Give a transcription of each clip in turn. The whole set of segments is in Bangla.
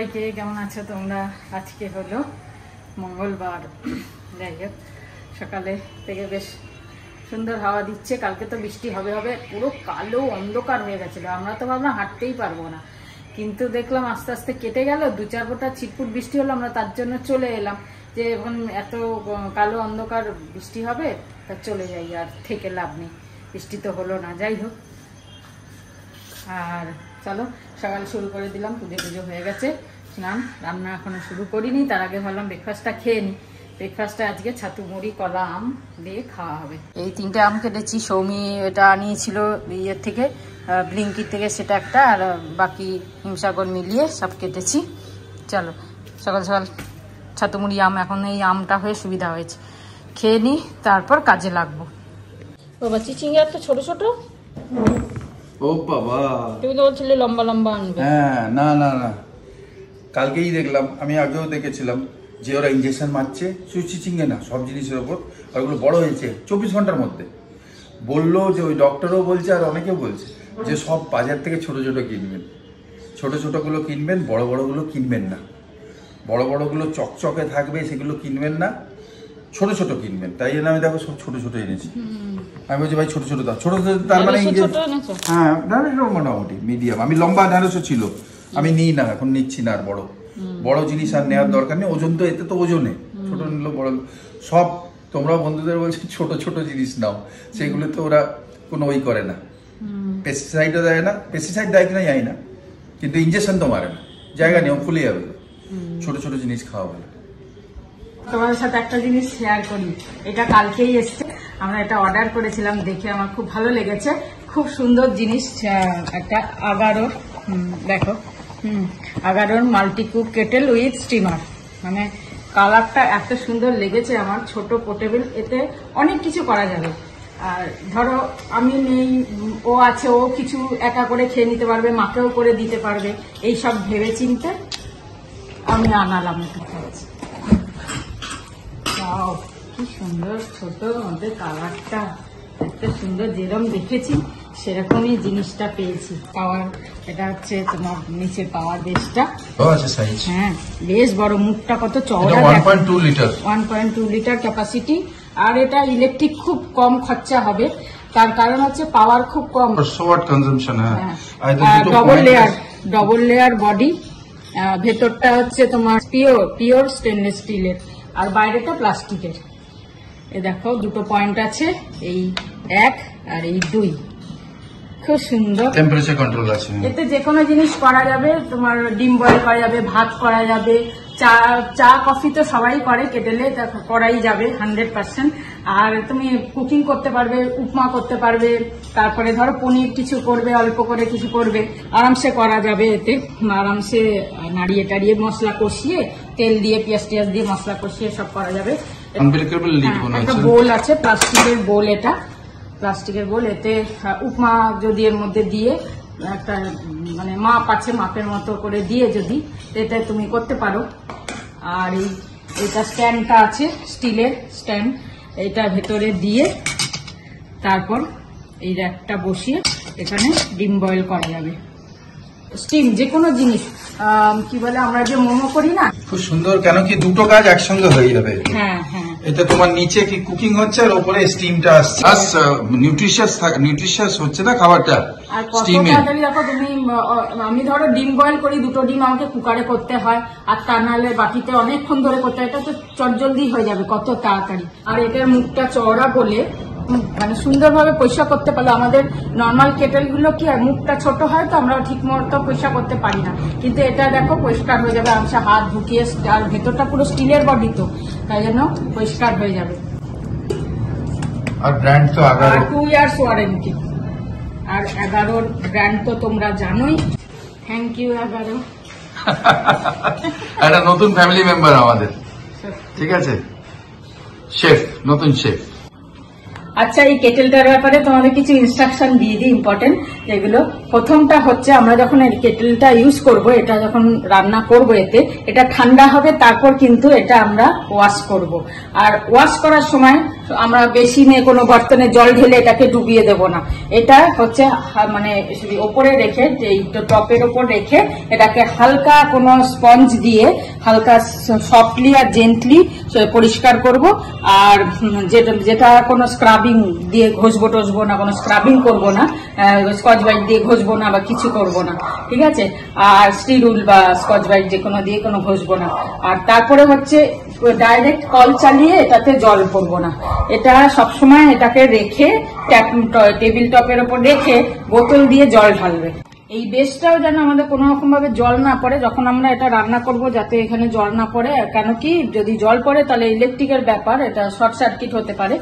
সবাইকে, কেমন আছো তোমরা? আজকে হলো মঙ্গলবার। যাই হোক, সকালে থেকে বেশ সুন্দর হাওয়া দিচ্ছে। কালকে তো বৃষ্টি হবে হবে, পুরো কালো অন্ধকার হয়ে গেছিলো। আমরা তো ভাবলাম হাঁটতেই পারবো না, কিন্তু দেখলাম আস্তে আস্তে কেটে গেল। 2-4 ফোঁটা ছিটপুট বৃষ্টি হলো, আমরা তার জন্য চলে এলাম যে এখন এত কালো অন্ধকার বৃষ্টি হবে, তা চলে যাই, আর থেকে লাভ নেই। বৃষ্টি তো হলো না। যাই হোক, আর চলো সকাল শুরু করে দিলাম। পুজো হয়ে গেছে, স্নান, রান্না এখনো শুরু করিনি। তার আগে ভাবলাম ব্রেকফাস্টটা খেয়ে নিই। ব্রেকফাস্টটা আজকে ছাতু মুড়ি কলা আম দিয়ে খাওয়া হবে। এই 3টে আম কেটেছি। সৌমি এটা আনিয়েছিল ইয়ের থেকে, ব্লিঙ্কির থেকে, সেটা একটা, আর বাকি হিমসাগর মিলিয়ে সব কেটেছি। চলো সকাল সকাল ছাতু মুড়ি আম, এখন এই আমটা হয়ে সুবিধা হয়েছে, খেয়ে নিই, তারপর কাজে লাগবো। বাবা চিচিঙ্গা তো ছোট ছোট। ও বাবা, তুমি তো বলছিলে লম্বা লম্বা আনবে। হ্যাঁ, না না না, কালকেই দেখলাম, আমি আগেও দেখেছিলাম যে ওরা ইঞ্জেকশন মারছে চিচিঙ্গে না, সব জিনিসের ওপর। ওইগুলো বড় হয়েছে 24 ঘন্টার মধ্যে। বললো যে ওই ডক্টরও বলছে আর অনেকেও বলছে যে সব বাজার থেকে ছোট ছোট কিনবেন, ছোট ছোটগুলো কিনবেন, বড় বড়গুলো কিনবেন না। বড় বড়গুলো চকচকে থাকবে সেগুলো কিনবেন না, ছোট ছোট কিনবেন। তাই জন্য আমি দেখো সব ছোট ছোট এনেছি। আমি বলছি ভাই ছোট ছোট দাও। ছোট ছোট তার মানে হ্যাঁ, ঢ্যাঁড়সও মোটামুটি মিডিয়াম। আমি লম্বা ঢ্যাঁড়সও ছিল, আমি নিই না, এখন নিচ্ছি না। আর বড় বড় জিনিস আর নেওয়ার দরকার নেই। ওজন তো এতে তো ওজনে, ছোট নিলো বড় সব। তোমরা বন্ধুদের বলছি ছোট ছোট জিনিস নাও, সেগুলো তো ওরা কোনো ওই করে না, পেস্টিসাইডও দেয় না। পেস্টিসাইড দেয় কিনা জানি না, কিন্তু ইঞ্জেকশন তো মারে না, জায়গা নেই, ফুলে যাবে। ছোট ছোট জিনিস খাওয়া ভালো। তোমাদের সাথে একটা জিনিস শেয়ার করি, এটা কালকেই এসছে। আমরা এটা অর্ডার করেছিলাম, দেখে আমার খুব ভালো লেগেছে। খুব সুন্দর জিনিস, একটা আগারোর, দেখো, আগারোর মাল্টিকুক কেটেল উইথ স্টিমার। মানে কালারটা এত সুন্দর লেগেছে আমার। ছোট পোর্টেবল, এতে অনেক কিছু করা যাবে। আর ধরো আমি নেই, ও আছে, ও কিছু একা করে খেয়ে নিতে পারবে, মাকেও করে দিতে পারবে। এইসব ভেবে চিনতে আমি আনালাম। একটু খাচ্ছি, কি সুন্দর ছোট, আমাদের কালারটা এত সুন্দর, যেরকম দেখেছি সেরকমই জিনিসটা পেয়েছি। পাওয়ার, এটা হচ্ছে তোমার নিচের পাওয়ার বেসটা, হ্যাঁ বেশ বড়। মুখটা কত চওড়া, 1.2 লিটার, 1.2 লিটার ক্যাপাসিটি। আর এটা ইলেকট্রিক খুব কম খরচা হবে, তার কারণ হচ্ছে পাওয়ার খুব কম, ডবল লেয়ার বডি। ভেতরটা হচ্ছে তোমার পিওর স্টেনলেস স্টিলের, আর বাইরেটা প্লাস্টিকের। এ দেখো দুটো পয়েন্ট আছে, এই 1 আর এই 2, খুব সুন্দর। টেম্পারেচার কন্ট্রোল আছে। এতে যে কোনো জিনিস করা যাবে, তোমার ডিম বয়েল করা যাবে, ভাত করা যাবে, চা কফি তো সবাই করে, কেটেলে করাই যাবে 100%। আর তুমি কুকিং করতে পারবে, উপমা করতে পারবে, তারপরে ধরো পনির কিছু করবে, অল্প করে কিছু করবে, আরামসে করা যাবে। এতে আরামসে নাড়িয়ে টাড়িয়ে মশলা কষিয়ে, তেল দিয়ে পেঁয়াজ টিয়াজ দিয়ে মশলা কষিয়ে সব করা যাবে। একটা বোল আছে, প্লাস্টিকের বোল, এটা প্লাস্টিকের বোল। এতে উপমা যদি এর মধ্যে দিয়ে একটা মানে মাপ আছে, মাপের মতো করে দিয়ে যদি এটা তুমি করতে পারো। আর এইটা স্ট্যান্ডটা আছে, স্টিলের স্ট্যান্ড, এটা ভেতরে দিয়ে তারপর এই র্যাকটা বসিয়ে এখানে ডিম বয়েল করা যাবে। স্টিম যে কোনো জিনিস, কি বলে আমরা যে মোমো করি না, খুব সুন্দর। কেন কি দুটো কাজ একসঙ্গে হয়ে যাবে। হ্যাঁ হ্যাঁ, এটা তোমার নিচে কি কুকিং হচ্ছে আর উপরে স্টিমটা আসছে, নিউট্রিশিয়াস হচ্ছে না খাবারটা। আর কত তাড়াতাড়ি দেখো তুমি, আমি ধরো ডিম বয়েল করি, 2টো ডিম আমাকে কুকারে করতে হয়, আর তা নাহলে বাটিতে অনেকক্ষণ ধরে করতে হয়। এটা তো চটজলদি হয়ে যাবে কত তাড়াতাড়ি। আর এটার মুখটা চওড়া বলে মানে সুন্দরভাবে পরিষ্কার করতে পারলো। আমাদের নর্মাল কেটেল গুলো কি হয়, মুখটা ছোট হয়, তো আমরা ঠিক মতো পরিষ্কার করতে পারি না, কিন্তু এটা দেখো পরিষ্কার হয়ে যাবে আরামসে, হাত ঢুকিয়ে। আর ভেতরটা পুরো স্টিলের বডি, তো তাই জন্য পরিষ্কার হয়ে যাবে। আর ব্র্যান্ড তো 2 ইয়ার্স ওয়ারেন্টি। আর 11 ব্র্যান্ড তো তোমরা জানোই। Thank you 11। একটা নতুন ফ্যামিলি মেম্বার আমাদের, ঠিক আছে, শেফ, নতুন শেফ। আচ্ছা, এই কেটেলটার ব্যাপারে তোমাদের কিছু ইনস্ট্রাকশন দিয়ে দিই, ইম্পর্টেন্ট যেগুলো। প্রথমটা হচ্ছে, আমরা যখন এই কেটেলটা ইউজ করব, এটা যখন রান্না করব, এতে এটা ঠান্ডা হবে, তারপর কিন্তু এটা আমরা ওয়াশ করব। আর ওয়াশ করার সময় আমরা বেশি নিয়ে কোনো বর্তনে জল ঢেলে এটাকে ডুবিয়ে দেব না। এটা হচ্ছে মানে ওপরে রেখে, এই টপের ওপর রেখে এটাকে হালকা কোনো স্পঞ্জ দিয়ে হালকা সফটলি আর জেন্টলি পরিষ্কার করব। আর যেটা কোনো স্ক্রাবিং দিয়ে ঘষবো টসবো না, কোনো স্ক্রাবিং করবো না, স্কচ ব্রাইট দিয়ে ঘষবো না বা কিছু করবো না, ঠিক আছে। আর স্টিরুল বা স্কচ ব্রাইট যে কোনো দিয়ে কোনো ঘষবো না। আর তারপরে হচ্ছে ডাইরেক্ট কল চালিয়ে এটাতে জল পড়বো না। এটা সবসময় এটাকে রেখে টেবিল টপের ওপর রেখে বোতল দিয়ে জল ঢালবে। এই বেসটাও যেন আমাদের কোনো রকম ভাবে জল না পড়ে যখন আমরা এটা রান্না করব, যাতে এখানে জল না পড়ে। কেন কি যদি জল পড়ে তাহলে ইলেকট্রিকের ব্যাপার, এটা শর্ট সার্কিট হতে পারে।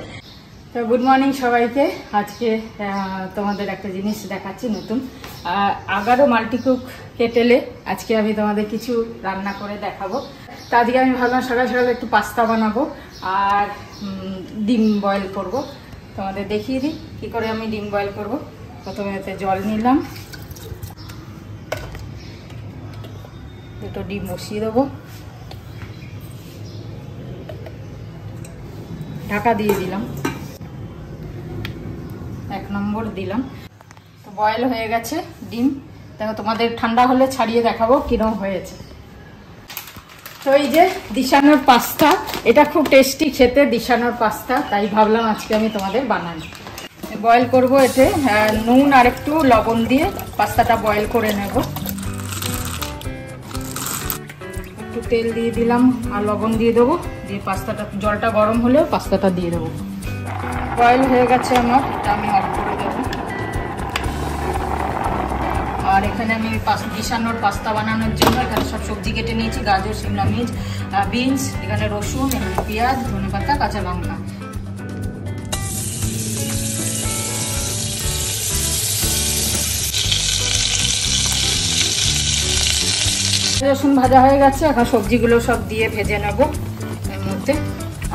তো গুড মর্নিং সবাইকে। আজকে তোমাদের একটা জিনিস দেখাচ্ছি নতুন, আগারো মাল্টিকুক কেটেলে আজকে আমি তোমাদের কিছু রান্না করে দেখাবো। তা আজকে আমি ভাবলাম সকাল সকাল একটু পাস্তা বানাবো আর ডিম বয়েল করব। তোমাদের দেখিয়ে দিই কী করে আমি ডিম বয়েল করব। প্রথমে এতে জল নিলাম, দুটো ডিম বসিয়ে দেবো, ঢাকা দিয়ে দিলাম, 1 নম্বর দিলাম। তো বয়েল হয়ে গেছে ডিম। দেখো তোমাদের ঠান্ডা হলে ছাড়িয়ে দেখাবো কিরকম হয়েছে। তো এই যে দিশানোর পাস্তা, এটা খুব টেস্টি খেতে, দিশানোর পাস্তা, তাই ভাবলাম আজকে আমি তোমাদের বানাই। বয়েল করব এতে নুন আর একটু লবণ দিয়ে পাস্তাটা বয়েল করে নেব। একটু তেল দিয়ে দিলাম আর লবণ দিয়ে দেবো, দিয়ে পাস্তাটা জলটা গরম হলে পাস্তাটা দিয়ে দেবো। বয়েল হয়ে গেছে আমার, এটা আমি অফ করে দেবো। আর এখানে আমি দিশানোর পাস্তা বানানোর জন্য এখানে সব সবজি কেটে নিয়েছি, গাজর, শিমলা মির্চ, বিনস, এখানে রসুন, এখানে পেঁয়াজ, ধনেপাতা, কাঁচা লঙ্কা। রসুন ভাজা হয়ে গেছে, এখন সবজিগুলো সব দিয়ে ভেজে নেব। এর মধ্যে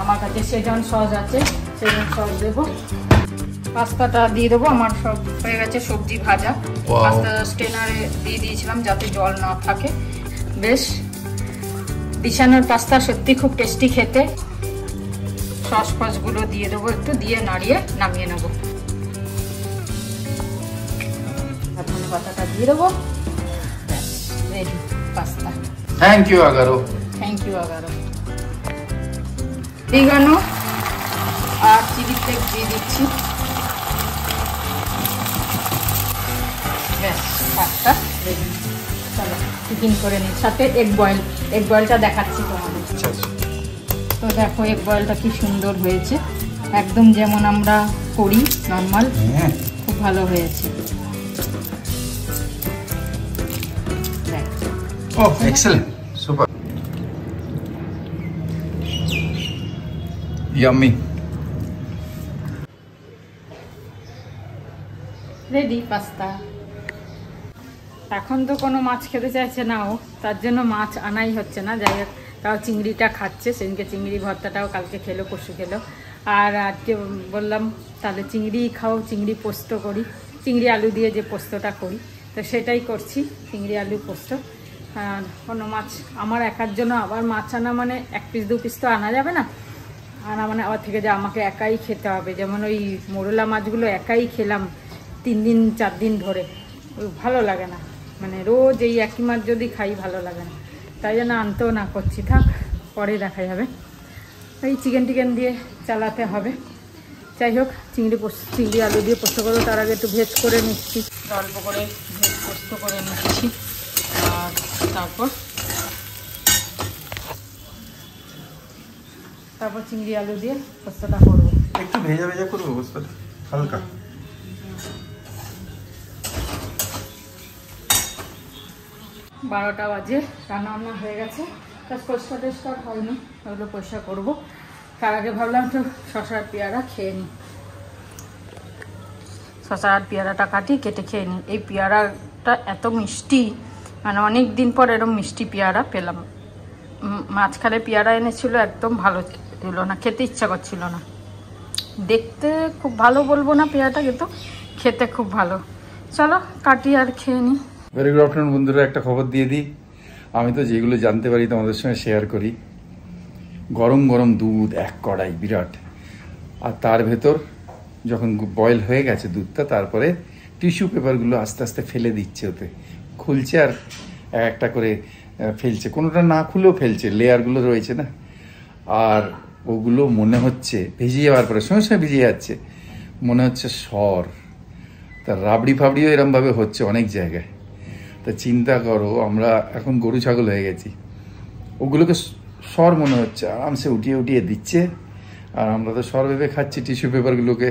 আমার কাছে সেজন সস আছে, সেজন সস দেবো। পাস্তাটা দিয়ে দেবো, আমার সব হয়ে গেছে সবজি ভাজা। পাস্তা স্টেনারে দিয়ে দিয়েছিলাম যাতে জল না থাকে। বেশ, দিশানোর পাস্তা সত্যি খুব টেস্টি খেতে। সস ফসগুলো দিয়ে দেবো, একটু দিয়ে নাড়িয়ে নামিয়ে নেবো। ধনে পাতাটা দিয়ে দেবো, ব্যাস ready pasta. Thank you Agaro. Thank you Agaro. Oregano আর চিলি ফ্লেক্স দিয়ে দিচ্ছি। ব্যাস পাস্তা রেডি। চলো টিফিন করে নিই, সাথে এগ বয়েলটা দেখাচ্ছি তোমাদের। তো দেখো এগ বয়েলটা কি সুন্দর হয়েছে, একদম যেমন আমরা করি নর্মাল, খুব ভালো হয়েছে। Oh, excellent. Super. Yummy. Ready pasta. এখন তো কোনো মাছ খেতে চাইছে না ও, তার জন্য মাছ আনাই হচ্ছে না। যাই হোক, তাও চিংড়িটা খাচ্ছে। সেদিনকে চিংড়ি ভর্তাটাও কালকে খেলো, পরশু খেলো। আর আজকে বললাম তাহলে চিংড়ি খাও, চিংড়ি পোস্ত করি, চিংড়ি আলু দিয়ে যে পোস্তটা করি, তো সেটাই করছি, চিংড়ি আলু পোস্ত। আর কোনো মাছ আমার একার জন্য আবার মাছ আনা মানে 1 পিস 2 পিস তো আনা যাবে না, আনা মানে আবার থেকে যে আমাকে একাই খেতে হবে। যেমন ওই মোরলা মাছগুলো একাই খেলাম 3 দিন 4 দিন ধরে, ওই ভালো লাগে না, মানে রোজ এই একই মাছ যদি খাই ভালো লাগে না, তাই জন্য আনতেও না করছি। থাক, পরে দেখা যাবে। এই চিকেন টিকেন দিয়ে চালাতে হবে। যাই হোক, চিংড়ি আলু দিয়ে পোস্ত করবো, তার আগে একটু ভেজ করে নিচ্ছি, অল্প করে ভেজ পোস্ত করে নিচ্ছি। আর তারপর চিংড়ি আলু দিয়ে পোস্তটা করবো। একটু ভেজা ভেজা করবো পোস্তটা হালকা। 12টা বাজে, রান্না হয়ে গেছে, কাজ পরিষ্কার টরিষ্কার হয়নি, ওগুলো পরিষ্কার করবো। তার আগে ভাবলাম একটু শসা আর পেয়ারা খেয়ে নিই। শসা আর পেয়ারাটা কেটে খেয়ে নিই। এই পেয়ারাটা এত মিষ্টি, মানে অনেক দিন পর এরকম মিষ্টি পেয়ারা পেলাম। মাঝখানে পেয়ারা এনেছিল, একদম ভালো ছিল না, খেতে ইচ্ছা করছিল না। দেখতে খুব ভালো বলবো না পেয়ারাটা, কিন্তু খেতে খুব ভালো। চলো কাটি আর খেয়ে নিই। ভেরি গুড আফটারনুন বন্ধুরা, একটা খবর দিয়ে দিই। আমি তো যেগুলো জানতে পারি তোমাদের সঙ্গে শেয়ার করি। গরম গরম দুধ 1 কড়াই, বিরাট। আর তার ভেতর যখন বয়েল হয়ে গেছে দুধটা, তারপরে টিস্যু পেপারগুলো আস্তে আস্তে ফেলে দিচ্ছে, ওতে খুলছে আর একটা করে ফেলছে, কোনোটা না খুলেও ফেলছে, লেয়ারগুলো রয়েছে না। আর ওগুলো মনে হচ্ছে ভিজে যাওয়ার পরে সঙ্গে সঙ্গে ভিজে যাচ্ছে, মনে হচ্ছে সর। তার রাবড়ি ফাবড়িও এরমভাবে হচ্ছে অনেক জায়গায়। তা চিন্তা করো, আমরা এখন গরু ছাগল হয়ে গেছি, ওগুলোকে সর মনে হচ্ছে, আরামসে উঠিয়ে উঠিয়ে দিচ্ছে। আর আমরা তো সর ভেবে খাচ্ছি টিস্যু পেপারগুলোকে।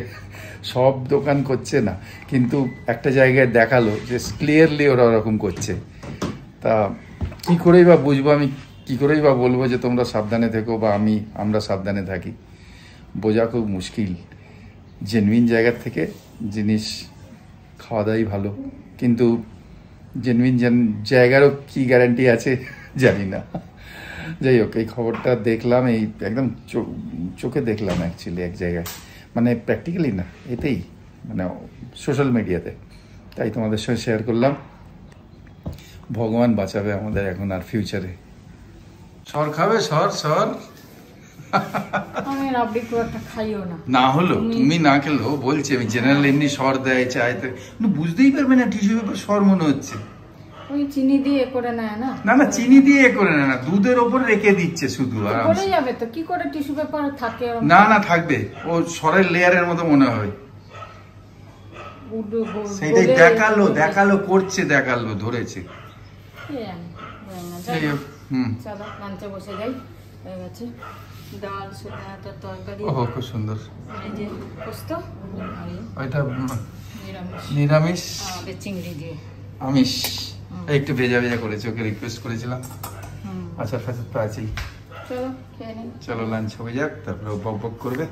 সব দোকান করছে না, কিন্তু একটা জায়গায় দেখালো যে ক্লিয়ারলি ওরা ওরকম করছে। তা কী করেই বা বুঝবো, আমি কী করেই বা বলবো যে তোমরা সাবধানে থেকো বা আমরা সাবধানে থাকি, বোঝা খুব মুশকিল। জেনুইন জায়গার থেকে জিনিস খাওয়া দাওয়াই ভালো, কিন্তু জেনুইন জায়গারও কি গ্যারান্টি আছে জানি না। যাই হোক, এই খবরটা দেখলাম, এই একদম চোখে দেখলাম অ্যাকচুয়ালি এক জায়গায়, মানে প্র্যাকটিক্যালি না, এতেই মানে সোশ্যাল মিডিয়াতে, তাই তোমাদের সঙ্গে শেয়ার করলাম। ভগবান বাঁচাবে আমাদের এখন আর ফিউচারে। সর খাবে? সর সর আমি রাবড়ি খুব একটা খাইও না। না হলো তুমি না খেলেও বলছি আমি, জেনারেল এমনি সর দেয় চাইতে, বুঝতেই পারবে না টিস্যু পেপার সর মনে হচ্ছে। ওই চিনি দিয়ে করে নেয় না? না না, চিনি দিয়ে করে নেয় না, দুধের ওপর রেখে দিচ্ছে শুধু। করে যাবে তো, কি করে টিস্যু পেপার থাকে? না না, থাকবে, ও সরের লেয়ারের মতো মনে হয়। সেইটাই দেখালো করছে, দেখালো ধরেছে। চলো লাঞ্চে বসে যাই, হয়ে গেছে ডাল, তরকারি, খুব সুন্দর। এই যে পোস্ত, ওইটা নিরামিষ, চিংড়ি দিয়ে আমিষ, একটু ভেজা ভেজা করেছে, ওকে রিকোয়েস্ট করেছিলাম। আচ্ছা ফাঁচার তো আছেই। চলো খেয়ে নিই। চলো লাঞ্চ হয়ে যাক, তারপরে বক বক করবে।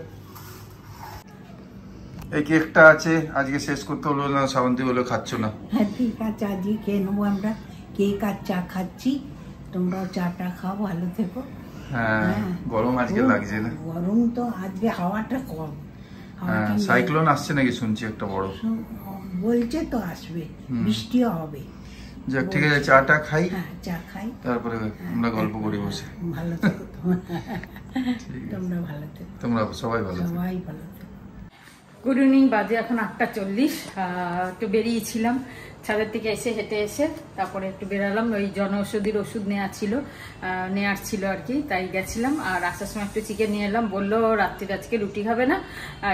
এই কেকটা আছে, আজকে শেষ করতে হলো না, শ্রাবন্তী বলে খাচ্ছ না। হ্যাঁ ঠিক আছে, আজকে খেয়ে নেবো আমরা। কেক আর চা খাচ্ছি, তোমরাও চাটা খাও, ভালো থেকো। হ্যাঁ, গরম আজকে লাগছে না? গরম তো আজকে, হাওয়াটা কম। হ্যাঁ, সাইক্লোন আসছে নাকি শুনছি একটা বড়, বলছে তো আসবে, বৃষ্টিও হবে। যাক ঠিক আছে, চাটা খাই। হ্যাঁ চা খাই, তারপরে আমরা গল্প করি বসে। ভালো থেকো তোমরা ভালো থেকো, তোমরা সবাই ভালো থেকো। সবাই ভালো থেকো। গুড ইভিনিং, বাজে এখন 8:40। একটু বেরিয়েছিলাম ছাদের থেকে এসে, হেঁটে এসে তারপরে একটু বেরালাম, ওই জনঔষধির ওষুধ নেওয়ার ছিল আর কি, তাই গেছিলাম। আর আসার সময় একটু চিকেন নিয়ে এলাম, বললো রাত্রির আজকে রুটি খাবে না,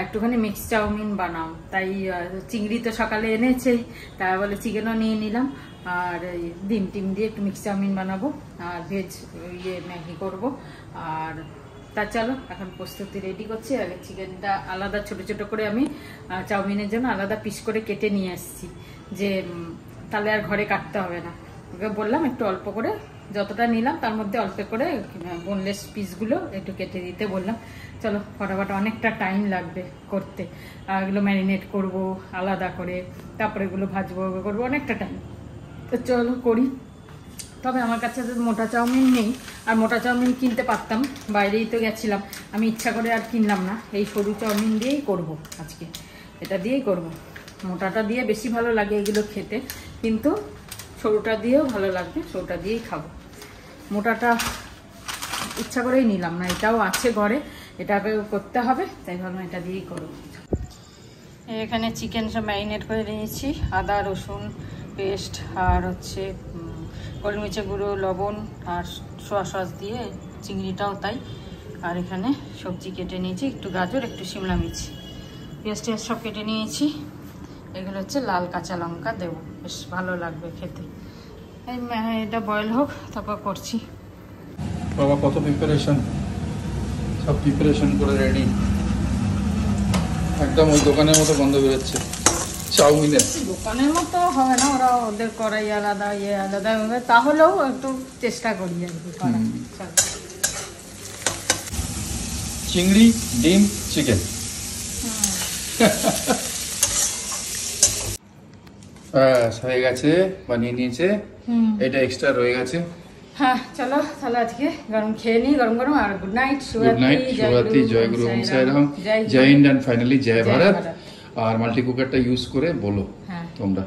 একটুখানি মিক্স চাউমিন বানাও। তাই চিংড়ি তো সকালে এনেছেই, তাই বলে চিকেনও নিয়ে নিলাম। আর ডিম টিম দিয়ে একটু মিক্স চাউমিন বানাবো, আর ভেজ ম্যাগি করবো। আর তা চলো এখন প্রস্তুতি রেডি করছি। আগে চিকেনটা আলাদা ছোট ছোট করে আমি চাউমিনের জন্য আলাদা পিস করে কেটে নিয়ে আসছি, যে তাহলে আর ঘরে কাটতে হবে না। ওকে বললাম একটু অল্প করে, যতটা নিলাম তার মধ্যে অল্প করে বোনলেস পিসগুলো একটু কেটে দিতে বললাম। চলো ফটাফট, অনেকটা টাইম লাগবে করতে, এগুলো ম্যারিনেট করব আলাদা করে, তারপরে এগুলো ভাজবো করবো, অনেকটা টাইম। তো চলো করি। তবে আমার কাছে তো মোটা চাউমিন নেই, আর মোটা চাউমিন কিনতে পারতাম, বাইরেই তো গেছিলাম, আমি ইচ্ছা করে আর কিনলাম না। এই সরু চাউমিন দিয়েই করব আজকে, এটা দিয়েই করব। মোটাটা দিয়ে বেশি ভালো লাগে এগুলো খেতে, কিন্তু সরুটা দিয়েও ভালো লাগবে, সরুটা দিয়েই খাবো। মোটাটা ইচ্ছা করেই নিলাম না, এটাও আছে ঘরে, এটাকে করতে হবে, তাই ভাবলাম এটা দিয়েই করবো। এখানে চিকেন সব ম্যারিনেট করে নিয়েছি, আদা রসুন পেস্ট আর হচ্ছে গোলমরিচের গুঁড়ো, লবণ আর সোয়া সস দিয়ে, চিংড়িটাও তাই। আর এখানে সবজি কেটে নিয়েছি, একটু গাজর, একটু শিমলা মির্চ, পেঁয়াজ টেয়াজ সব কেটে নিয়েছি। এগুলো হচ্ছে লাল কাঁচা লঙ্কা দেবো, বেশ ভালো লাগবে খেতে। এটা বয়েল হোক, তারপর করছি। বাবা কত প্রিপারেশন, সব প্রিপারেশন করে রেডি, একদম ওই দোকানের মতো গন্ধ বেরোচ্ছে চাউমিনের। দোকানের মতো হবে না, ওরা ওদের করাই আলাদা, আলাদা, তাহলেও একটু চেষ্টা করি আর কি করার। চিংড়ি, ডিম, চিকেন, হয়ে গেছে, বানিয়ে নিয়েছে। এটা এক্সট্রা রয়ে গেছে। হ্যাঁ চলো তাহলে আজকে গরম খেয়ে নিই, গরম গরম। আর গুড নাইট, শুভরাত্রি, জয় গুরু ওম সাই রাম, জয় হিন্দ, এন্ড ফাইনালি জয় ভারত। আর মাল্টি কুকারটা ইউজ করে বলো তোমরা।